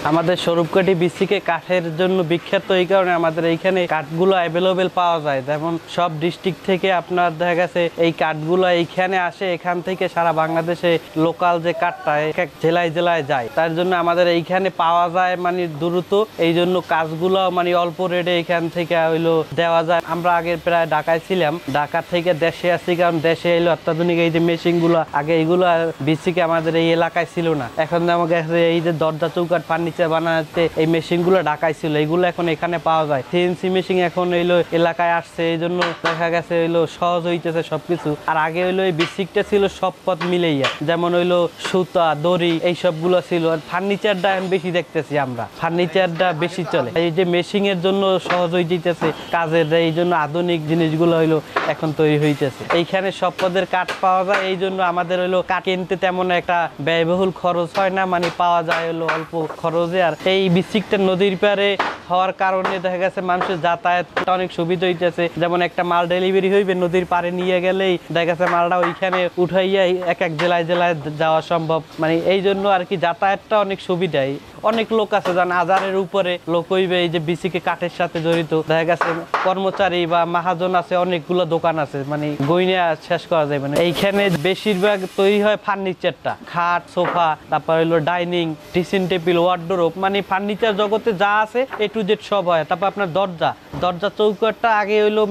আমাদের স্বরূপকাঠি বিসিকে কাঠের জন্য বিখ্যাত এই কারণে আমাদের এইখানে কাঠগুলো অ্যাভেলেবেল পাওয়া যায়। যেমন সব ডিস্ট্রিক্ট থেকে আপনার দেখা গেছে এই কাঠগুলো এইখানে আসে, এখান থেকে সারা বাংলাদেশে লোকাল যে কাঠটা এক এক জেলায় জেলায় যায়, তার জন্য আমাদের এইখানে পাওয়া যায় মানে দ্রুত। এই জন্য কাজগুলো মানে অল্প রেটে এখান থেকে হইলো দেওয়া যায়। আমরা আগে প্রায় ঢাকায় ছিলাম, ঢাকা থেকে দেশে আসছি, কারণ দেশে এলো অত্যাধুনিক এই যে মেশিন গুলো, আগে এইগুলো বিসিকে আমাদের এই এলাকায় ছিল না। এখন আমাকে এই যে দরজা চৌকাঠ ফার্নিচার বানাতে এই মেশিন গুলো ঢাকায় ছিল, এইগুলো এখন এখানে পাওয়া যায়। সিএনসি মেশিন এখন হইলো এলাকায় আসছে, এই জন্য দেখা গেছে হইলো সহজ হইতেছে সবকিছু। আর আগে হইলো এই বিসিকটা ছিল সব পথ মিলেইয়া, যেমন হইলো সুতা দড়ি এই সবগুলো ছিল। আর ফার্নিচারটা এখন বেশি দেখতেছি আমরা, ফার্নিচারটা বেশি চলে। এই যে মেশিন এর জন্য সহজ হয়ে যেতেছে কাজের, এই জন্য আধুনিক জিনিসগুলো হইলো এখন তৈরি হইতেছে। এইখানে সব পদের কাঠ পাওয়া যায়, এই জন্য আমাদের হইলো কাঠ কিনতে তেমন একটা ব্যয়বহুল খরচ হয় না, মানে পাওয়া যায় হলো অল্প খরচে। আর এই বিসিকটা নদীর পারে হওয়ার কারণে দেখা গেছে মানুষের যাতায়াতটা অনেক সুবিধা হইতেছে। যেমন একটা মাল ডেলিভারি হইবে, নদীর পারে নিয়ে গেলেই দেখা গেছে মালটা ওইখানে উঠাইয়া এক এক জেলায় জেলায় যাওয়া সম্ভব। মানে এই জন্য আর কি যাতায়াতটা অনেক সুবিধাই। অনেক লোক আছে যান হাজারের উপরে লোক হইবে এই যে বিসিকে কাঠের সাথে জড়িত। দেখা গেছে কর্মচারী বা মাহাজন আছে, অনেকগুলো দোকান আছে, মানে গইনা শেষ করা যাবে না। এইখানে বেশিরভাগ তৈরি হয় ফার্নিচারটা, খাট সোফা, তারপর হইলো ডাইনিং ড্রেসিং টেবিল ওয়ার্ডরোব, মানে ফার্নিচার জগতে যা আছে এ টু জেড সব হয়। তারপর আপনার দরজা চৌকাঠটা আগে হইলো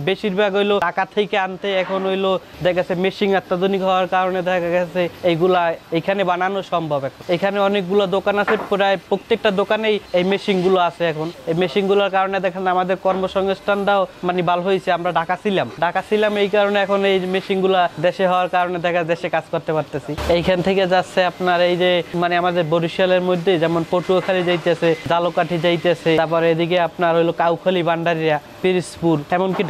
বেশিরভাগ হইলো ঢাকা থেকে আনতে, এখন হইলো দেখা গেছে মেশিন অত্যাধুনিক হওয়ার কারণে দেখা গেছে এইগুলা এখানে বানানো সম্ভব। এখানে অনেকগুলো দোকান আছে, প্রায় প্রত্যেকটা দোকানেই এই মেশিন গুলো আছে। এখন এই মেশিন গুলোর কারণে দেখেন আমাদের কর্মসংস্থানটাও মানে ভালো হয়েছে। আমরা ঢাকা ছিলাম এই কারণে এখন এই মেশিন গুলা দেশে হওয়ার কারণে দেখা দেশে কাজ করতে পারতেছি। এইখান থেকে যাচ্ছে আপনার এই যে মানে আমাদের বরিশালের মধ্যে যেমন পটুয়াখালী যাইতেছে, জালকাঠি যাইতেছে, তারপরে এদিকে আপনার হইলো কাউখালী, ভান্ডারিয়া, পিরিজপুর, এমনকি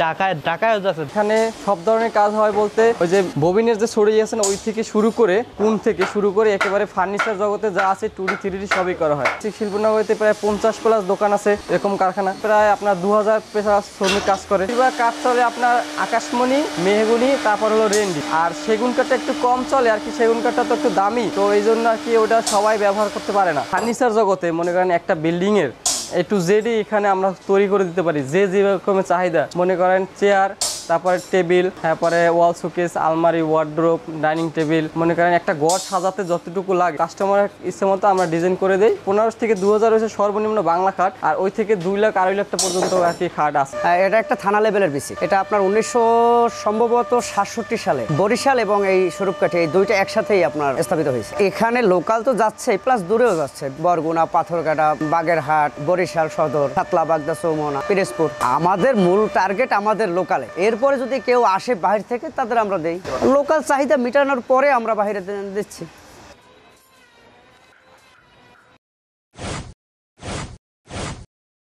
ঢাকায়ও যাচ্ছে। এখানে সব ধরনের কাজ হয় বলতে ওই যে ববিনের যে ছড়িয়ে আছেন ওই থেকে শুরু করে কোন থেকে শুরু করে একেবারে ফার্নিচার জগতে যা আছে 2D 3D সবই করা হয়। শিল্পনগরীতে প্রায় 50+ দোকান আছে, এরকম কারখানা প্রায় আপনার 2000 পেশা শ্রমিক কাজ করে। এবার কাঠ চলে আপনার আকাশমণি, মেহগুনি, তারপর হলো রেন্ডি। আর সেগুন কাঠটা একটু কম চলে আর কি, সেগুন কাঠটা তো একটু দামি, তো এই জন্য আর কি ওটা সবাই ব্যবহার করতে পারে না। ফার্নিচার জগতে মনে করেন একটা বিল্ডিং এর A to Z এখানে আমরা তৈরি করে দিতে পারি, যে রকমের চাহিদা। মনে করেন চেয়ার, তারপরে টেবিল, তারপরে ওয়াল শোকেস, আলমারি, ওয়ার্ড্রোব, ডাইনিং টেবিল, মনে করেন একটা ঘর সাজাতে যতটুকু লাগে কাস্টমারের ইচ্ছে মতো আমরা ডিজাইন করে দেই। 1500 থেকে 2000 হচ্ছে সর্বনিম্ন বাংলা খাট, আর ওই থেকে 2 লাখ 2.5 লাখ পর্যন্ত আর কি খাট আছে। এটা একটা থানা লেভেলের বিসি। এটা আপনার 1967 সালে বরিশাল এবং এই স্বরূপকাঠি এই দুইটা একসাথেই আপনার স্থাপিত হয়েছে। এখানে লোকাল তো যাচ্ছে, প্লাস দূরেও যাচ্ছে, বরগুনা, পাথরঘাটা, বাগেরহাট, বরিশাল সদর, সাতলা, বাগদা, চৌমোহনা, পিরোজপুর। আমাদের মূল টার্গেট আমাদের লোকালে। এরপরে যদি কেউ আসে বাহির থেকে তাদের আমরা দেই, লোকাল চাহিদা মেটানোর পরে আমরা বাইরে দিচ্ছি।